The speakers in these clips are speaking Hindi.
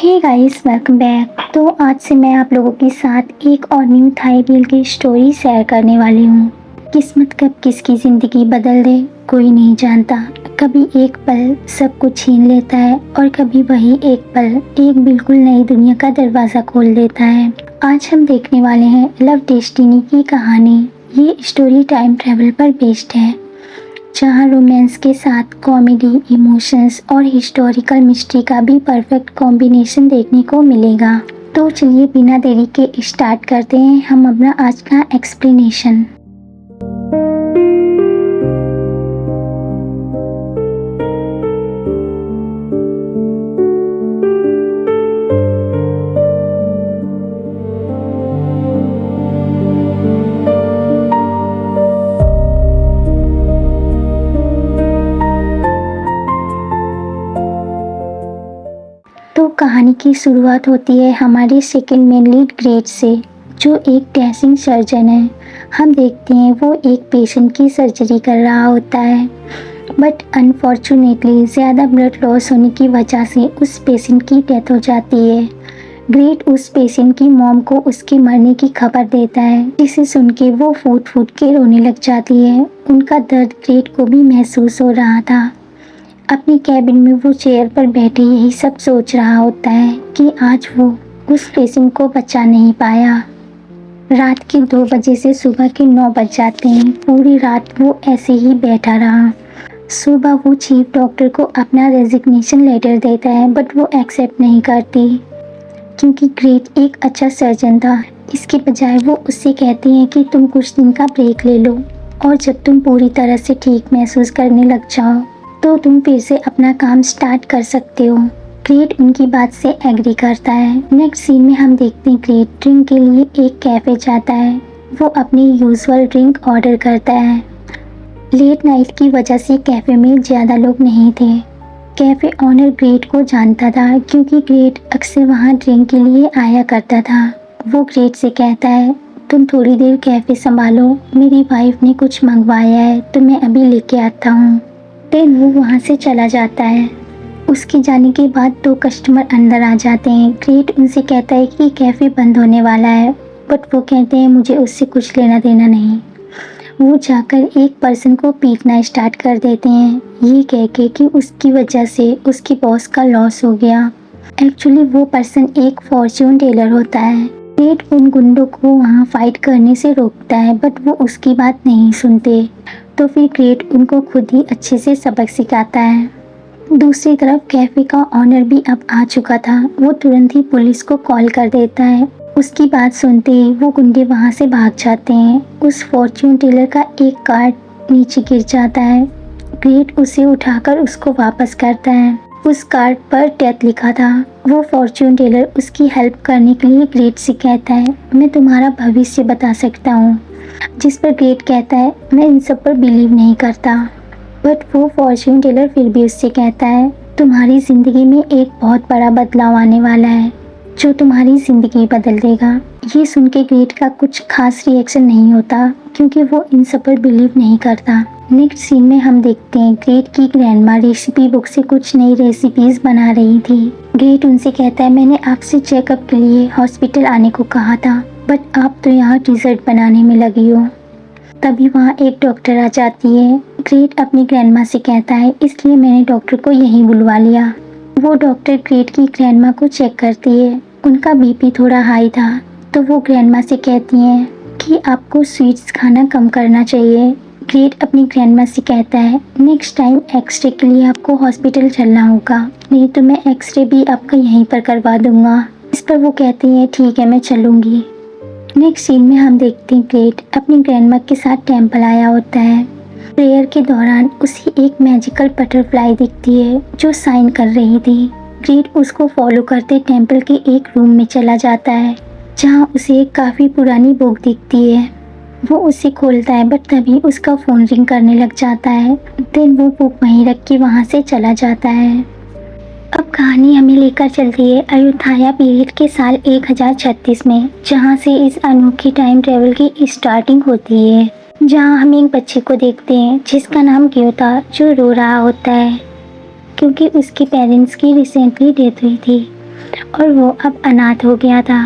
Hey guys, welcome back. तो आज से मैं आप लोगों के साथ एक और न्यू थाई रील की स्टोरी शेयर करने वाली हूँ। किस्मत कब किसकी ज़िंदगी बदल दे कोई नहीं जानता। कभी एक पल सब कुछ छीन लेता है और कभी वही एक पल एक बिल्कुल नई दुनिया का दरवाज़ा खोल देता है। आज हम देखने वाले हैं लव डेस्टिनी की कहानी। ये स्टोरी टाइम ट्रैवल पर बेस्ड है, जहाँ रोमांस के साथ कॉमेडी, इमोशंस और हिस्टोरिकल मिस्ट्री का भी परफेक्ट कॉम्बिनेशन देखने को मिलेगा। तो चलिए बिना देरी के स्टार्ट करते हैं हम अपना आज का एक्सप्लेनेशन। तो कहानी की शुरुआत होती है हमारे सेकंड मेन लीड ग्रेट से, जो एक डैशिंग सर्जन है। हम देखते हैं वो एक पेशेंट की सर्जरी कर रहा होता है, बट अनफॉर्चुनेटली ज़्यादा ब्लड लॉस होने की वजह से उस पेशेंट की डेथ हो जाती है। ग्रेट उस पेशेंट की मॉम को उसके मरने की खबर देता है, जिसे सुन के वो फूट फूट के रोने लग जाती है। उनका दर्द ग्रेट को भी महसूस हो रहा था। अपनी कैबिन में वो चेयर पर बैठे यही सब सोच रहा होता है कि आज वो उस पेशेंट को बचा नहीं पाया। रात के 2 बजे से सुबह के 9 बज जाते हैं। पूरी रात वो ऐसे ही बैठा रहा। सुबह वो चीफ डॉक्टर को अपना रेजिग्नेशन लेटर देता है, बट वो एक्सेप्ट नहीं करती, क्योंकि ग्रेट एक अच्छा सर्जन था। इसके बजाय वो उससे कहती हैं कि तुम कुछ दिन का ब्रेक ले लो, और जब तुम पूरी तरह से ठीक महसूस करने लग जाओ तो तुम फिर से अपना काम स्टार्ट कर सकते हो। ग्रेट उनकी बात से एग्री करता है। नेक्स्ट सीन में हम देखते हैं ग्रेट ड्रिंक के लिए एक कैफ़े जाता है। वो अपनी यूजुअल ड्रिंक ऑर्डर करता है। लेट नाइट की वजह से कैफ़े में ज़्यादा लोग नहीं थे। कैफ़े ऑनर ग्रेट को जानता था, क्योंकि ग्रेट अक्सर वहाँ ड्रिंक के लिए आया करता था। वो ग्रेट से कहता है, तुम थोड़ी देर कैफ़े संभालो, मेरी वाइफ ने कुछ मंगवाया है तो मैं अभी लेके आता हूँ। देन वो वहाँ से चला जाता है। उसके जाने के बाद 2 कस्टमर अंदर आ जाते हैं। ग्रेट उनसे कहता है कि कैफ़े बंद होने वाला है, बट वो कहते हैं मुझे उससे कुछ लेना देना नहीं। वो जाकर एक पर्सन को पीटना स्टार्ट कर देते हैं, ये कह के कि उसकी वजह से उसकी बॉस का लॉस हो गया। एक्चुअली वो पर्सन एक फॉर्च्यून टेलर होता है। ग्रेट उन गुंडों को वहाँ फाइट करने से रोकता है, बट वो उसकी बात नहीं सुनते। तो फिर ग्रेट उनको खुद ही अच्छे से सबक सिखाता है। दूसरी तरफ कैफ़े का ऑनर भी अब आ चुका था। वो तुरंत ही पुलिस को कॉल कर देता है। उसकी बात सुनते ही वो गुंडे वहाँ से भाग जाते हैं। उस फॉर्च्यून टेलर का एक कार्ड नीचे गिर जाता है। ग्रेट उसे उठाकर उसको वापस करता है। उस कार्ड पर डेथ लिखा था। वो फॉर्च्यून टेलर उसकी हेल्प करने के लिए ग्रेट से कहता है, मैं तुम्हारा भविष्य बता सकता हूँ। जिस पर ग्रेट कहता है, मैं इन सब पर बिलीव नहीं करता। बट वो फॉर्च्यून टेलर फिर भी उससे कहता है, तुम्हारी ज़िंदगी में एक बहुत बड़ा बदलाव आने वाला है, जो तुम्हारी ज़िंदगी बदल देगा। ये सुन के ग्रेट का कुछ खास रिएक्शन नहीं होता, क्योंकि वो इन सब पर बिलीव नहीं करता। नेक्स्ट सीन में हम देखते हैं ग्रेट की ग्रैंडमा रेसिपी बुक से कुछ नई रेसिपीज़ बना रही थी। ग्रेट उनसे कहता है, मैंने आपसे चेकअप के लिए हॉस्पिटल आने को कहा था, बट आप तो यहाँ डिज़र्ट बनाने में लगी हो। तभी वहाँ एक डॉक्टर आ जाती है। ग्रेट अपनी ग्रैंडमा से कहता है, इसलिए मैंने डॉक्टर को यहीं बुलवा लिया। वो डॉक्टर ग्रेट की ग्रैंडमा को चेक करती है। उनका बीपी थोड़ा हाई था, तो वो ग्रैंडमा से कहती हैं कि आपको स्वीट्स खाना कम करना चाहिए। ग्रेट अपनी ग्रैंडमा से कहता है, नेक्स्ट टाइम एक्सरे के लिए आपको हॉस्पिटल चलना होगा, नहीं तो मैं एक्सरे भी आपका यहीं पर करवा दूंगा। इस पर वो कहती हैं, ठीक है मैं चलूँगी। नेक्स्ट सीन में हम देखते हैं ग्रेट अपनी ग्रैंडमा के साथ टेंपल आया होता है। प्रेयर के दौरान उसे एक मैजिकल बटरफ्लाई दिखती है जो साइन कर रही थी। ग्रेट उसको फॉलो करते टेंपल के एक रूम में चला जाता है, जहाँ उसे एक काफ़ी पुरानी बुक दिखती है। वो उसे खोलता है, बट तभी उसका फ़ोन रिंग करने लग जाता है। देन वो बुक वहीं रख के वहाँ से चला जाता है। अब कहानी हमें लेकर चलती है अयोध्या पीरियड के साल 1036 में, जहाँ से इस अनोखी टाइम ट्रेवल की स्टार्टिंग होती है। जहाँ हम एक बच्चे को देखते हैं जिसका नाम क्यों था, जो रो रहा होता है क्योंकि उसके पेरेंट्स की रिसेंटली डेथ हुई थी। और वो अब अनाथ हो गया था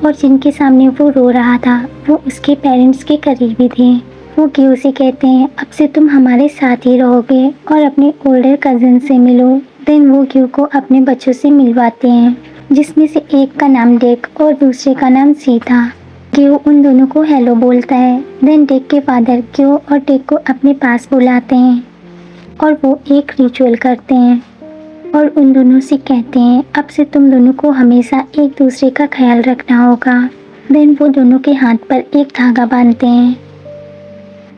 और जिनके सामने वो रो रहा था वो उसके पेरेंट्स के करीबी थे। वो गेव से कहते हैं अब से तुम हमारे साथ ही रहोगे और अपने ओल्डर कज़न से मिलो। देन वो गेव को अपने बच्चों से मिलवाते हैं जिसमें से एक का नाम डेक और दूसरे का नाम सी था। गेव उन दोनों को हेलो बोलता है। देन डेक के फादर गेव और डेक को अपने पास बुलाते हैं और वो एक रिचुअल करते हैं और उन दोनों से कहते हैं अब से तुम दोनों को हमेशा एक दूसरे का ख्याल रखना होगा। देन वो दोनों के हाथ पर एक धागा बांधते हैं।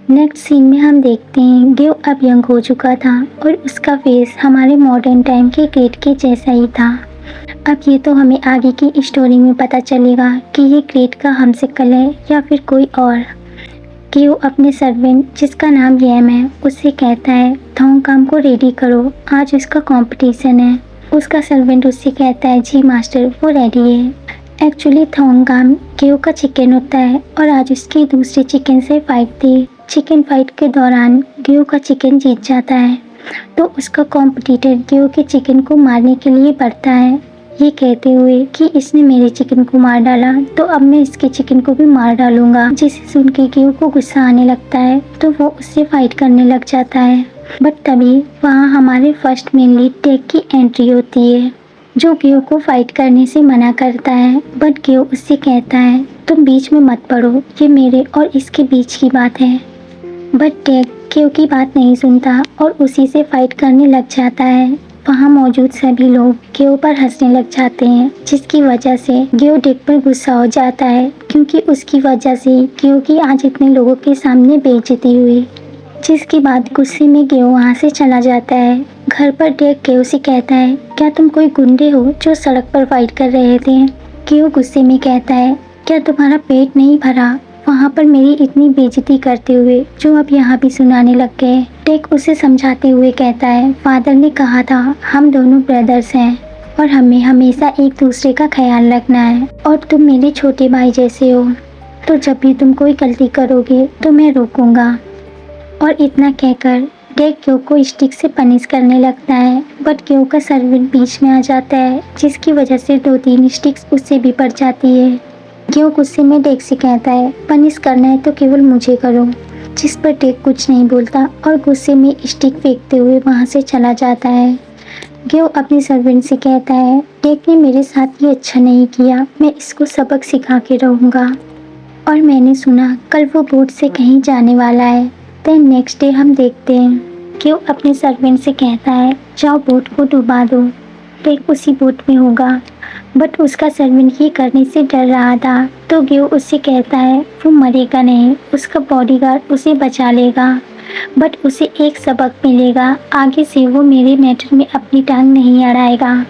नेक्स्ट सीन में हम देखते हैं गेव अब यंग हो चुका था और उसका फेस हमारे मॉडर्न टाइम के ग्रेट के जैसा ही था। अब ये तो हमें आगे की स्टोरी में पता चलेगा कि ये ग्रेट का हमशक्ल है या फिर कोई और। गेव अपने सर्वेंट जिसका नाम यम है उससे कहता है थोंग काम को रेडी करो, आज उसका कंपटीशन है। उसका सर्वेंट उससे कहता है जी मास्टर वो रेडी है। एक्चुअली थोंग काम गेव का चिकन होता है और आज उसकी दूसरे चिकन से फाइट थी। चिकन फाइट के दौरान गेव का चिकन जीत जाता है तो उसका कॉम्पिटिटर गेव के चिकन को मारने के लिए बढ़ता है ये कहते हुए कि इसने मेरे चिकन को मार डाला तो अब मैं इसके चिकन को भी मार डालूंगा। जिसे सुन के गेव को गुस्सा आने लगता है तो वो उससे फाइट करने लग जाता है। बट तभी वहाँ हमारे फर्स्ट मेन लीड डेक की एंट्री होती है जो गेव को फाइट करने से मना करता है। बट गेव उससे कहता है तुम बीच में मत पड़ो, ये मेरे और इसके बीच की बात है। बट डेक गेव की बात नहीं सुनता और उसी से फाइट करने लग जाता है। वहाँ मौजूद सभी लोग गेव पर हंसने लग जाते हैं जिसकी वजह से गेव डेक पर गुस्सा हो जाता है क्योंकि उसकी वजह से गेव की आज इतने लोगों के सामने बेइज्जती हुई। जिसके बाद गुस्से में गेव वहाँ से चला जाता है। घर पर डेक गेव से कहता है क्या तुम कोई गुंडे हो जो सड़क पर फाइट कर रहे थे। गेव गुस्से में कहता है क्या तुम्हारा पेट नहीं भरा वहाँ पर मेरी इतनी बेइज्जती करते हुए जो अब यहाँ भी सुनाने लग गए। डेक उसे समझाते हुए कहता है फादर ने कहा था हम दोनों ब्रदर्स हैं और हमें हमेशा एक दूसरे का ख्याल रखना है और तुम मेरे छोटे भाई जैसे हो तो जब भी तुम कोई गलती करोगे तो मैं रोकूंगा। और इतना कहकर डेक गेव को स्टिक से पनिश करने लगता है बट गेव का सर्वेंट बीच में आ जाता है जिसकी वजह से 2-3 स्टिक्स उससे भी पड़ जाती है। गेव गुस्से में डेक से कहता है पनिश करना है तो केवल मुझे करो। जिस पर डेक कुछ नहीं बोलता और गुस्से में स्टिक फेंकते हुए वहाँ से चला जाता है। गेव अपने सर्वेंट से कहता है डेक ने मेरे साथ ये अच्छा नहीं किया, मैं इसको सबक सिखा के रहूँगा। और मैंने सुना कल वो बोट से कहीं जाने वाला है। देन नेक्स्ट डे हम देखते हैं गेव अपने सर्वेंट से कहता है जाओ बोट को डुबा दो, डेक उसी बोट में होगा। बट उसका सर्वेंट ये करने से डर रहा था तो गेव उससे कहता है वो मरेगा नहीं, उसका बॉडीगार्ड उसे बचा लेगा। बट उसे एक सबक मिलेगा, आगे से वो मेरे मैटर में अपनी टांग नहीं अड़ाएगा।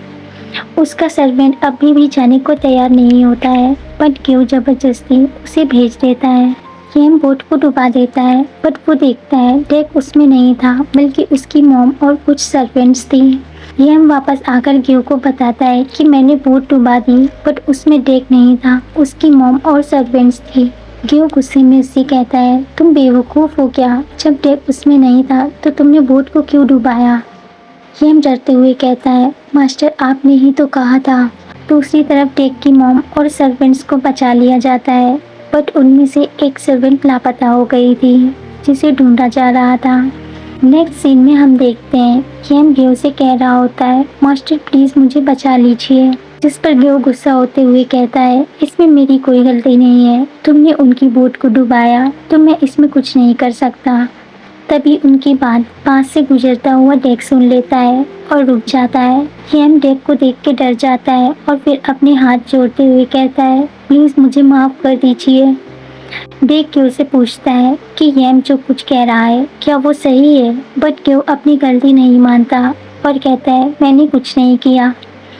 उसका सर्वेंट अभी भी जाने को तैयार नहीं होता है बट गेव जबरदस्ती उसे भेज देता है। यम बोट को डुबा देता है बट वो देखता है डेक उसमें नहीं था बल्कि उसकी मॉम और कुछ सर्वेंट्स थी। यम वापस आकर गेव को बताता है कि मैंने बोट डुबा दी बट उसमें डेक नहीं था, उसकी मॉम और सर्वेंट्स थी। गेव गुस्से में उससे कहता है तुम बेवकूफ़ हो क्या, जब डेक उसमें नहीं था तो तुमने बोट को क्यों डुबाया। यम डरते हुए कहता है मास्टर आपने ही तो कहा था। दूसरी तरफ डेक की मॉम और सर्वेंट्स को बचा लिया जाता है बट उनमें से एक सर्वेंट लापता हो गई थी जिसे ढूंढा जा रहा था। नेक्स्ट सीन में हम देखते हैं यम गेव से कह रहा होता है मास्टर प्लीज़ मुझे बचा लीजिए। जिस पर गेव गुस्सा होते हुए कहता है इसमें मेरी कोई गलती नहीं है, तुमने उनकी बोट को डुबाया तो मैं इसमें कुछ नहीं कर सकता। तभी उनकी बात पास से गुजरता हुआ डेक सुन लेता है और रुक जाता है। यम डेक को देख के डर जाता है और फिर अपने हाथ जोड़ते हुए कहता है प्लीज़ मुझे माफ़ कर दीजिए। डेक गेव से पूछता है कि यम जो कुछ कह रहा है क्या वो सही है, बट गेव अपनी गलती नहीं मानता और कहता है मैंने कुछ नहीं किया,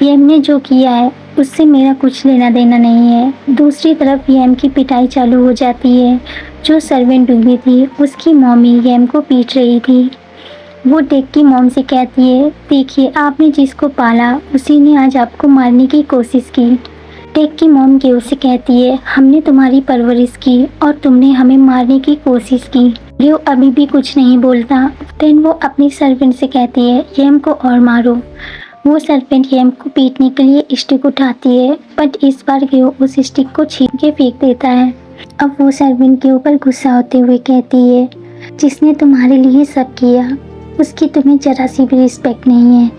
यम ने जो किया है उससे मेरा कुछ लेना देना नहीं है। दूसरी तरफ यम की पिटाई चालू हो जाती है। जो सर्वेंट डूबी थी उसकी मॉमी यम को पीट रही थी। वो डेक की मॉम से कहती है देखिए आपने जिसको पाला उसी ने आज आपको मारने की कोशिश की। डेक की मॉम गेव से कहती है हमने तुम्हारी परवरिश की और तुमने हमें मारने की कोशिश की। गेव अभी भी कुछ नहीं बोलता। देन वो अपनी सर्वेंट से कहती है यम को और मारो। वो सर्पेंट यम को पीटने के लिए स्टिक उठाती है, बट इस बार गेव उस स्टिक को छीन के फेंक देता है। अब वो सर्पेंट के ऊपर गुस्सा होते हुए कहती है, जिसने तुम्हारे लिए सब किया उसकी तुम्हें जरा सी भी रिस्पेक्ट नहीं है।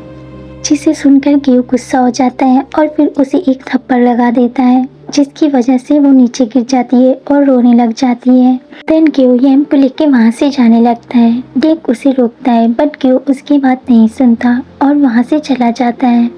जिसे सुनकर गेव गुस्सा हो जाता है और फिर उसे एक थप्पड़ लगा देता है, जिसकी वजह से वो नीचे गिर जाती है और रोने लग जाती है। देन गेव यम को लेके वहाँ से जाने लगता है। डेक उसे रोकता है, बट गेव उसकी बात नहीं सुनता और वहाँ से चला जाता है।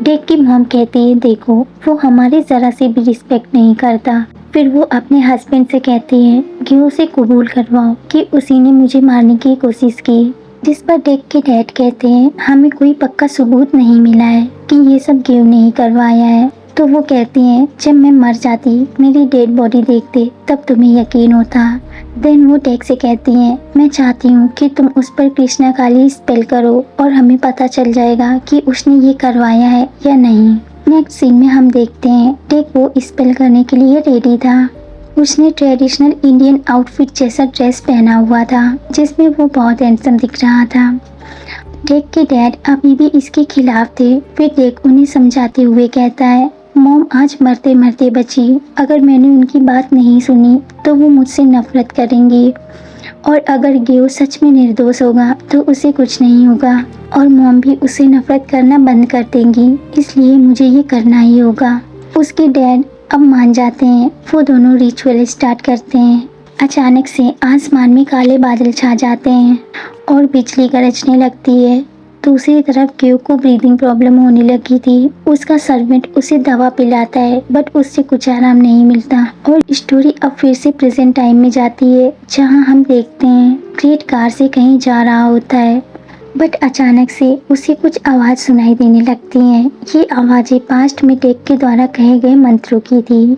डेक की मॉम कहती है, देखो वो हमारी ज़रा सी भी रिस्पेक्ट नहीं करता। फिर वो अपने हस्बैंड से कहती है, गेव से कबूल करवाओ कि उसी ने मुझे मारने की कोशिश की। जिस पर डेक के डैड कहते हैं, हमें कोई पक्का सबूत नहीं मिला है कि ये सब गेव ने ही करवाया है। तो वो कहती हैं, जब मैं मर जाती मेरी डेड बॉडी देखते तब तुम्हें यकीन होता। देन वो डेक से कहती हैं, मैं चाहती हूँ कि तुम उस पर कृष्णा काली स्पेल करो और हमें पता चल जाएगा कि उसने ये करवाया है या नहीं। नेक्स्ट सीन में हम देखते हैं डेक वो स्पेल करने के लिए रेडी था। उसने ट्रेडिशनल इंडियन आउटफिट जैसा ड्रेस पहना हुआ था, जिसमें वो बहुत हैंडसम दिख रहा था। डेक के डैड अभी भी इसके खिलाफ थे। फिर डेक उन्हें समझाते हुए कहता है, मॉम आज मरते मरते बची, अगर मैंने उनकी बात नहीं सुनी तो वो मुझसे नफरत करेंगी, और अगर गेव सच में निर्दोष होगा तो उसे कुछ नहीं होगा और मॉम भी उसे नफरत करना बंद कर देंगी, इसलिए मुझे ये करना ही होगा। उसके डैड अब मान जाते हैं। वो दोनों रिचुअल स्टार्ट करते हैं। अचानक से आसमान में काले बादल छा जाते हैं और बिजली गरजने लगती है। दूसरी तरफ गेव को ब्रीदिंग प्रॉब्लम होने लगी थी। उसका सर्वेंट उसे दवा पिलाता है, बट उससे कुछ आराम नहीं मिलता और स्टोरी अब फिर से प्रेजेंट टाइम में जाती है, जहां हम देखते हैं ग्रेट कार से कहीं जा रहा होता है, बट अचानक से उसे कुछ आवाज़ सुनाई देने लगती हैं। ये आवाज़ें पास्ट में डेक के द्वारा कहे गए मंत्रों की थी।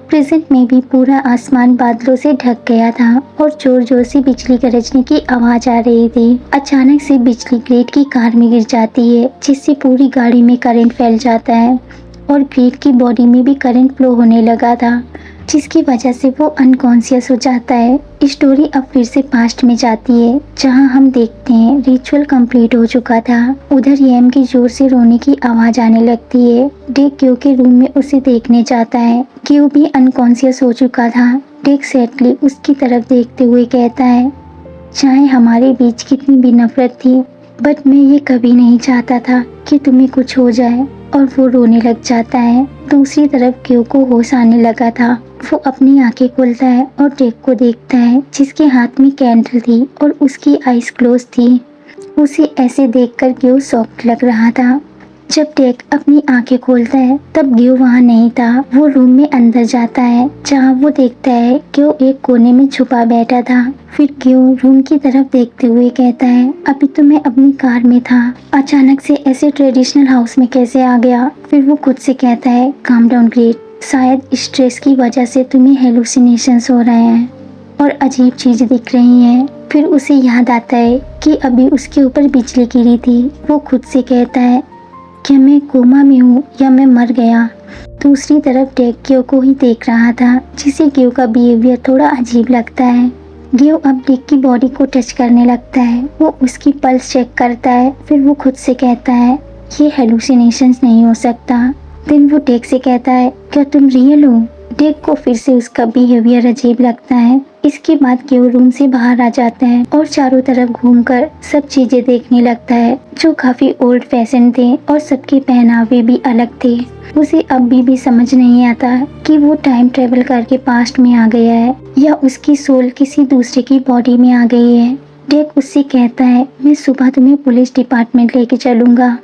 प्रेजेंट में भी पूरा आसमान बादलों से ढक गया था और जोर जोर से बिजली गरजने की आवाज़ आ रही थी। अचानक से बिजली ग्रेट की कार में गिर जाती है, जिससे पूरी गाड़ी में करंट फैल जाता है और ग्रेट की बॉडी में भी करंट फ्लो होने लगा था, जिसकी वजह से वो अनकॉन्शियस हो जाता है। स्टोरी अब फिर से पास्ट में जाती है, जहां हम देखते हैं रिचुअल कंप्लीट हो चुका था। उधर येम की जोर से रोने की आवाज आने लगती है। डेक क्यू के रूम में उसे देखने जाता है। क्यू भी अनकॉन्शियस हो चुका था। डेक सैडली उसकी तरफ देखते हुए कहता है, चाहे हमारे बीच कितनी भी नफरत थी, बट मैं ये कभी नहीं चाहता था कि तुम्हें कुछ हो जाए, और वो रोने लग जाता है। दूसरी तरफ क्यू को होश आने लगा था। वो अपनी आंखें खोलता है और डेक को देखता है, जिसके हाथ में कैंडल थी और उसकी आईज क्लोज थी। उसे ऐसे देखकर क्यू शॉक्ड लग रहा था। जब डेक अपनी आंखें खोलता है तब ग्यू वहाँ नहीं था। वो रूम में अंदर जाता है, जहाँ वो देखता है कि वो एक कोने में छुपा बैठा था। फिर ग्यू रूम की तरफ देखते हुए कहता है, अभी तो मैं अपनी कार में था, अचानक से ऐसे ट्रेडिशनल हाउस में कैसे आ गया। फिर वो खुद से कहता है, काम डाउन ग्रेट, शायद स्ट्रेस की वजह से तुम्हें हेलुसिनेशंस हो रहे हैं और अजीब चीजें दिख रही हैं। फिर उसे याद आता है कि अभी उसके ऊपर बिजली गिरी थी। वो खुद से कहता है, क्या मैं कोमा में हूँ या मैं मर गया। दूसरी तरफ डेक गेव को ही देख रहा था, जिसे गेव का बिहेवियर थोड़ा अजीब लगता है। गेव अब डेक की बॉडी को टच करने लगता है। वो उसकी पल्स चेक करता है। फिर वो खुद से कहता है, ये हेलुसिनेशंस नहीं हो सकता। देन वो डेक से कहता है, क्या तुम रियल हो। डेक को फिर से उसका बिहेवियर अजीब लगता है। इसके बाद गेव रूम से बाहर आ जाता है और चारों तरफ घूमकर सब चीजें देखने लगता है, जो काफी ओल्ड फैशन थे और सबके पहनावे भी अलग थे। उसे अभी भी समझ नहीं आता कि वो टाइम ट्रेवल करके पास्ट में आ गया है या उसकी सोल किसी दूसरे की बॉडी में आ गई है। डेक उससे कहता है, मैं सुबह तुम्हें पुलिस डिपार्टमेंट लेके चलूंगा।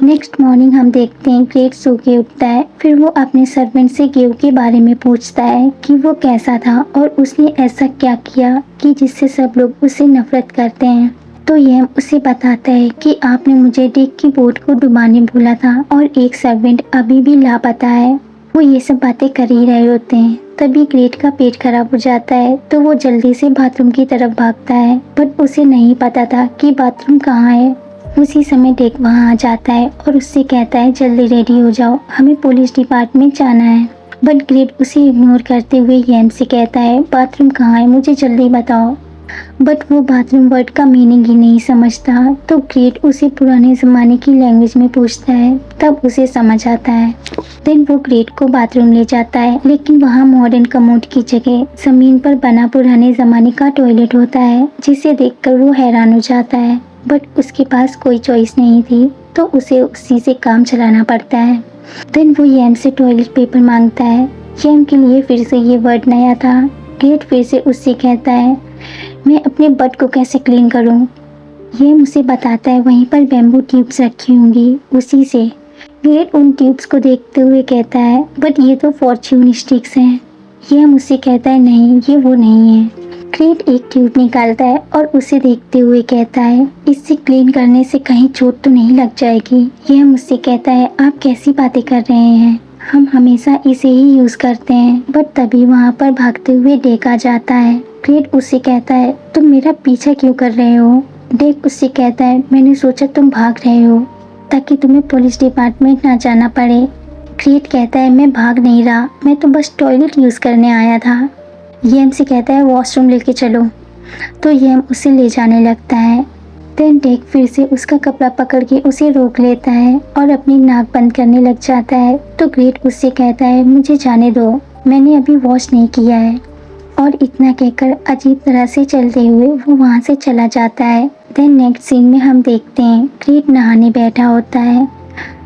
नेक्स्ट मॉर्निंग हम देखते हैं ग्रेट सो के उठता है। फिर वो अपने सर्वेंट से गेव के बारे में पूछता है कि वो कैसा था और उसने ऐसा क्या किया कि जिससे सब लोग उससे नफरत करते हैं। तो यह उसे बताता है कि आपने मुझे डेक की बोट को डुबाने बोला था और एक सर्वेंट अभी भी लापता है। वो ये सब बातें कर ही रहे होते हैं, तभी ग्रेट का पेट खराब हो जाता है। तो वो जल्दी से बाथरूम की तरफ भागता है, बट उसे नहीं पता था कि बाथरूम कहाँ है। उसी समय डेक वहाँ आ जाता है और उससे कहता है, जल्दी रेडी हो जाओ, हमें पुलिस डिपार्टमेंट जाना है। बट ग्रेट उसे इग्नोर करते हुए येम से कहता है, बाथरूम कहाँ है, मुझे जल्दी बताओ। बट वो बाथरूम वर्ड का मीनिंग ही नहीं समझता। तो ग्रेट उसे पुराने ज़माने की लैंग्वेज में पूछता है, तब उसे समझ आता है। देन वो ग्रेट को बाथरूम ले जाता है, लेकिन वहाँ मॉडर्न कमोड की जगह ज़मीन पर बना पुराने ज़माने का टॉयलेट होता है, जिसे देखकर वो हैरान हो जाता है। बट उसके पास कोई चॉइस नहीं थी, तो उसे उसी से काम चलाना पड़ता है। देन वो यम से टॉयलेट पेपर मांगता है। यम के लिए फिर से ये वर्ड नया था। ग्रेट फिर से उससे कहता है, मैं अपने बट को कैसे क्लीन करूं? ये मुझे बताता है वहीं पर बैम्बू ट्यूब्स रखी होंगी, उसी से। ग्रेट उन ट्यूब्स को देखते हुए कहता है, बट ये तो फॉर्च्यून स्टिक्स हैं। ये मुझसे कहता है, नहीं, ये वो नहीं है। ग्रेट एक ट्यूब निकालता है और उसे देखते हुए कहता है, इससे क्लीन करने से कहीं चोट तो नहीं लग जाएगी? यह मुझसे कहता है, आप कैसी बातें कर रहे हैं, हम हमेशा इसे ही यूज़ करते हैं। बट तभी वहाँ पर भागते हुए डेक आ जाता है। ग्रेट उससे कहता है, तुम मेरा पीछा क्यों कर रहे हो? डेक उससे कहता है, मैंने सोचा तुम भाग रहे हो ताकि तुम्हें पुलिस डिपार्टमेंट ना जाना पड़े। ग्रेट कहता है, मैं भाग नहीं रहा, मैं तो बस टॉयलेट यूज़ करने आया था। येम से कहता है, वॉशरूम लेके चलो। तो येम उसे ले जाने लगता है। देन डेक फिर से उसका कपड़ा पकड़ के उसे रोक लेता है और अपनी नाक बंद करने लग जाता है। तो ग्रेट उससे कहता है, मुझे जाने दो, मैंने अभी वॉश नहीं किया है। और इतना कहकर अजीब तरह से चलते हुए वो वहाँ से चला जाता है। देन नेक्स्ट सीन में हम देखते हैं ग्रेट नहाने बैठा होता है,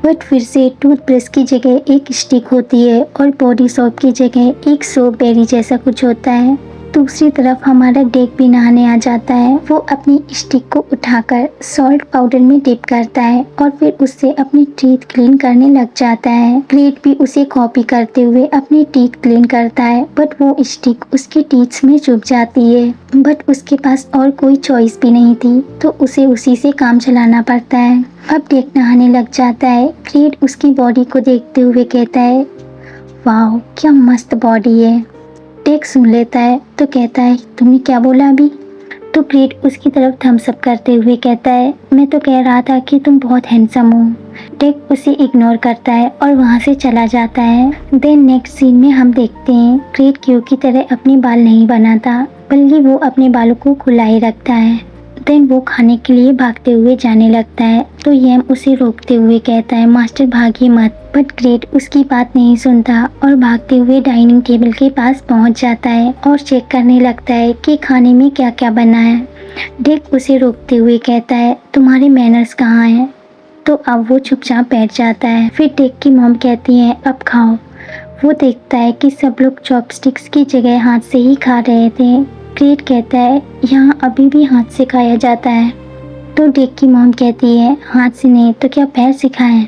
बट फिर से टूथब्रश की जगह एक स्टिक होती है और बॉडी सोप की जगह एक सोप बेरी जैसा कुछ होता है। दूसरी तरफ हमारा डेक भी नहाने आ जाता है। वो अपनी स्टिक को उठाकर सॉल्ट पाउडर में डिप करता है और फिर उससे अपने टीथ क्लीन करने लग जाता है। ग्रेट भी उसे कॉपी करते हुए अपने टीथ क्लीन करता है, बट वो स्टिक उसके टीथ में चुभ जाती है। बट उसके पास और कोई चॉइस भी नहीं थी, तो उसे उसी से काम चलाना पड़ता है। अब डेक नहाने लग जाता है। ग्रेट उसकी बॉडी को देखते हुए कहता है, वाह क्या मस्त बॉडी है। डेक सुन लेता है तो कहता है, तुमने क्या बोला अभी? तो ग्रेट उसकी तरफ थम्स अप करते हुए कहता है, मैं तो कह रहा था कि तुम बहुत हैंडसम हो। डेक उसे इग्नोर करता है और वहाँ से चला जाता है। देन नेक्स्ट सीन में हम देखते हैं ग्रेट क्यू की तरह अपने बाल नहीं बनाता, बल्कि वो अपने बालों को खुला ही रखता है। देन वो खाने के लिए भागते हुए जाने लगता है। तो येम उसे रोकते हुए कहता है, मास्टर भागिए मत। बट ग्रेट उसकी बात नहीं सुनता और भागते हुए डाइनिंग टेबल के पास पहुंच जाता है और चेक करने लगता है कि खाने में क्या क्या बना है। डेक उसे रोकते हुए कहता है, तुम्हारे मैनर्स कहाँ हैं? तो अब वो चुपचाप बैठ जाता है। फिर डेक की मॉम कहती है, अब खाओ। वो देखता है कि सब लोग चॉपस्टिक्स की जगह हाथ से ही खा रहे थे। ग्रेट कहता है, यहाँ अभी भी हाथ से खाया जाता है। तो डेक की मॉम कहती है, हाथ से नहीं तो क्या पैर से खाएं?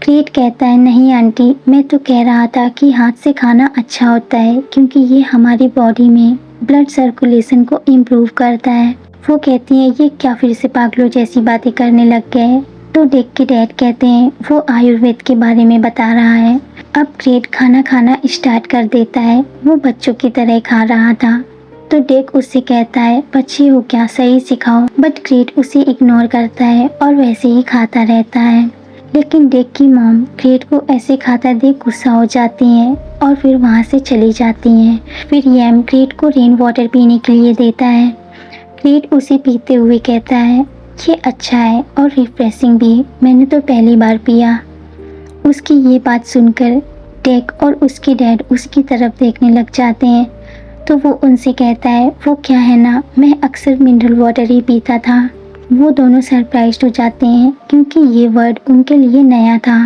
ग्रेट कहता है, नहीं आंटी, मैं तो कह रहा था कि हाथ से खाना अच्छा होता है क्योंकि ये हमारी बॉडी में ब्लड सर्कुलेशन को इम्प्रूव करता है। वो कहती है, ये क्या फिर से पागलों जैसी बातें करने लग गए? तो डेक के डैड कहते हैं, वो आयुर्वेद के बारे में बता रहा है। अब ग्रेट खाना खाना स्टार्ट कर देता है। वो बच्चों की तरह खा रहा था। तो डेक उससे कहता है, बच्चे हो क्या, सही सिखाओ। बट ग्रेट उसे इग्नोर करता है और वैसे ही खाता रहता है। लेकिन डेक की मॉम ग्रेट को ऐसे खाता देख गुस्सा हो जाती हैं और फिर वहाँ से चली जाती हैं। फिर येम ग्रेट को रेन वाटर पीने के लिए देता है। ग्रेट उसे पीते हुए कहता है, ये अच्छा है और रिफ्रेशिंग भी, मैंने तो पहली बार पिया। उसकी ये बात सुनकर डेक और उसके डैड उसकी तरफ देखने लग जाते हैं। तो वो उनसे कहता है, वो क्या है ना, मैं अक्सर मिनरल वाटर ही पीता था। वो दोनों सरप्राइज्ड हो जाते हैं क्योंकि ये वर्ड उनके लिए नया था।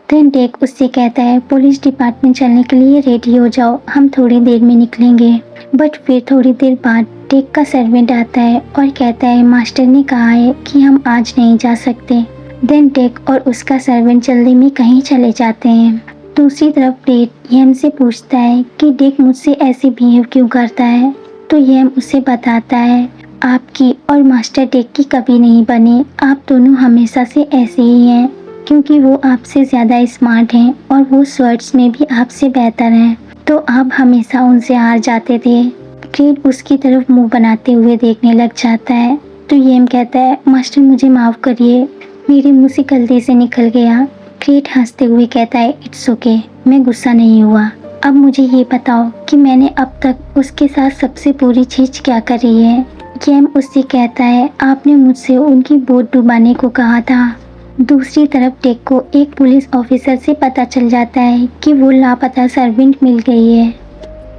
देन डेक उससे कहता है, पुलिस डिपार्टमेंट चलने के लिए रेडी हो जाओ, हम थोड़ी देर में निकलेंगे। बट फिर थोड़ी देर बाद डेक का सर्वेंट आता है और कहता है, मास्टर ने कहा है कि हम आज नहीं जा सकते। देन डेक और उसका सर्वेंट जल्दी में कहीं चले जाते हैं। दूसरी तरफ डेक येम से पूछता है कि डेक मुझसे ऐसे बिहेव क्यों करता है। तो येम उसे बताता है, आपकी और मास्टर डेक की कभी नहीं बनी, आप दोनों हमेशा से ऐसे ही हैं क्योंकि वो आपसे ज़्यादा स्मार्ट हैं और वो स्वर्ड्स में भी आपसे बेहतर हैं, तो आप हमेशा उनसे हार जाते थे। ग्रेट उसकी तरफ मुंह बनाते हुए देखने लग जाता है। तो येम कहता है, मास्टर मुझे माफ़ करिए, मेरे मुँह से गलती से निकल गया। ग्रेट हंसते हुए कहता है, इट्स ओके, मैं गुस्सा नहीं हुआ। अब मुझे ये बताओ कि मैंने अब तक उसके साथ सबसे बुरी चीज़ क्या करी है? येम उससे कहता है आपने मुझसे उनकी बोट डुबाने को कहा था। दूसरी तरफ टेक को एक पुलिस ऑफिसर से पता चल जाता है कि वो लापता सर्वेंट मिल गई है।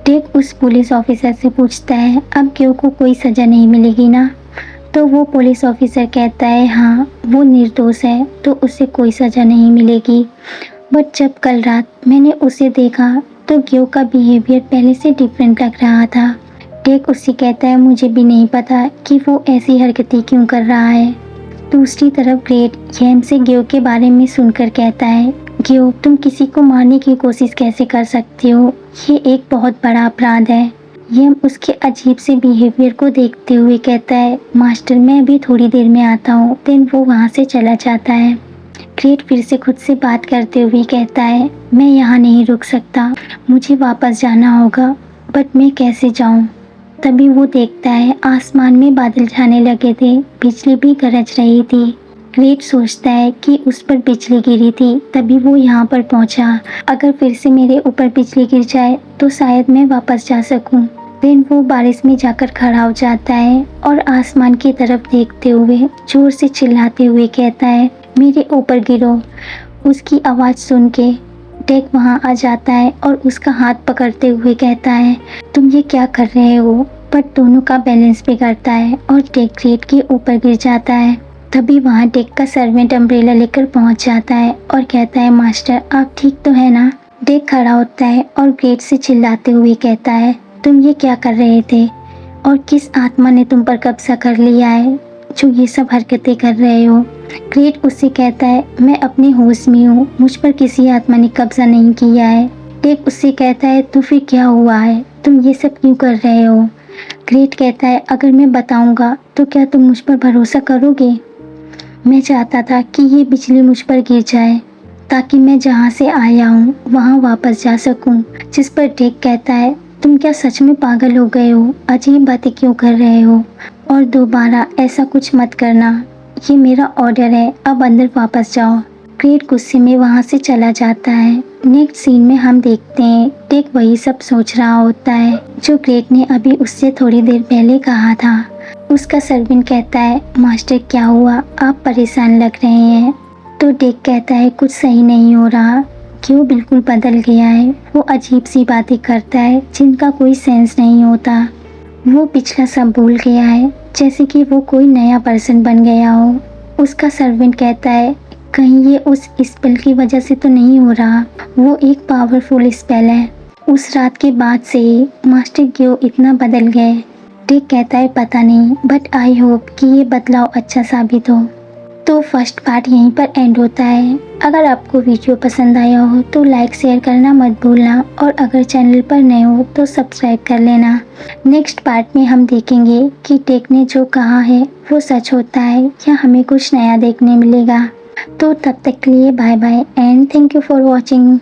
टेक उस पुलिस ऑफिसर से पूछता है अब क्यों को कोई सज़ा नहीं मिलेगी ना। तो वो पुलिस ऑफिसर कहता है हाँ वो निर्दोष है तो उसे कोई सज़ा नहीं मिलेगी। बट जब कल रात मैंने उसे देखा तो ग्यो का बिहेवियर पहले से डिफरेंट लग रहा था। टेक उससे कहता है मुझे भी नहीं पता कि वो ऐसी हरकतें क्यों कर रहा है। दूसरी तरफ ग्रेट येम से ग्यो के बारे में सुनकर कहता है ग्यो तुम किसी को मारने की कोशिश कैसे कर सकती हो, ये एक बहुत बड़ा अपराध है। येम उसके अजीब से बिहेवियर को देखते हुए कहता है मास्टर मैं अभी थोड़ी देर में आता हूँ। देन वो वहाँ से चला जाता है। ग्रेट फिर से खुद से बात करते हुए कहता है मैं यहाँ नहीं रुक सकता, मुझे वापस जाना होगा बट मैं कैसे जाऊँ। तभी वो देखता है आसमान में बादल छाने लगे थे, बिजली भी गरज रही थी। ग्रेट सोचता है कि उस पर बिजली गिरी थी तभी वो यहाँ पर पहुँचा। अगर फिर से मेरे ऊपर बिजली गिर जाए तो शायद मैं वापस जा सकूँ। देन वो बारिश में जाकर खड़ा हो जाता है और आसमान की तरफ देखते हुए जोर से चिल्लाते हुए कहता है मेरे ऊपर गिरो। उसकी आवाज़ सुन के टेक वहाँ आ जाता है और उसका हाथ पकड़ते हुए कहता है तुम ये क्या कर रहे हो। बट दोनों का बैलेंस बिगड़ता है और टेक ग्रेट के ऊपर गिर जाता है। तभी वहाँ टेक का सर्वेंट अम्ब्रेला लेकर पहुँच जाता है और कहता है मास्टर आप ठीक तो है ना। टेक खड़ा होता है और ग्रेट से चिल्लाते हुए कहता है तुम ये क्या कर रहे थे और किस आत्मा ने तुम पर कब्जा कर लिया है जो ये सब हरकतें कर रहे हो। ग्रेट उससे कहता है मैं अपने होश में हूँ, मुझ पर किसी आत्मा ने कब्जा नहीं किया है। टेक उससे कहता है तो फिर क्या हुआ है, तुम ये सब क्यों कर रहे हो। ग्रेट कहता है अगर मैं बताऊंगा तो क्या तुम मुझ पर भरोसा करोगे। मैं चाहता था कि ये बिजली मुझ पर गिर जाए ताकि मैं जहाँ से आया हूँ वहाँ वापस जा सकूँ। जिस पर टेक कहता है तुम क्या सच में पागल हो गए हो, अजीब बातें क्यों कर रहे हो और दोबारा ऐसा कुछ मत करना, ये मेरा ऑर्डर है, अब अंदर वापस जाओ। ग्रेट गुस्से में वहाँ से चला जाता है। नेक्स्ट सीन में हम देखते हैं टेक वही सब सोच रहा होता है जो ग्रेट ने अभी उससे थोड़ी देर पहले कहा था। उसका सर्वेंट कहता है मास्टर क्या हुआ, आप परेशान लग रहे हैं। तो टेक कहता है कुछ सही नहीं हो रहा, क्यों बिल्कुल बदल गया है, वो अजीब सी बातें करता है जिनका कोई सेंस नहीं होता। वो पिछला सब भूल गया है जैसे कि वो कोई नया पर्सन बन गया हो। उसका सर्वेंट कहता है कहीं ये उस स्पेल की वजह से तो नहीं हो रहा, वो एक पावरफुल स्पेल है। उस रात के बाद से ही मास्टर क्यों इतना बदल गए। टेक कहता है पता नहीं बट आई होप कि ये बदलाव अच्छा साबित हो। तो फर्स्ट पार्ट यहीं पर एंड होता है। अगर आपको वीडियो पसंद आया हो तो लाइक शेयर करना मत भूलना और अगर चैनल पर नए हो तो सब्सक्राइब कर लेना। नेक्स्ट पार्ट में हम देखेंगे कि टेक ने जो कहा है वो सच होता है या हमें कुछ नया देखने मिलेगा। तो तब तक के लिए bye bye and thank you for watching.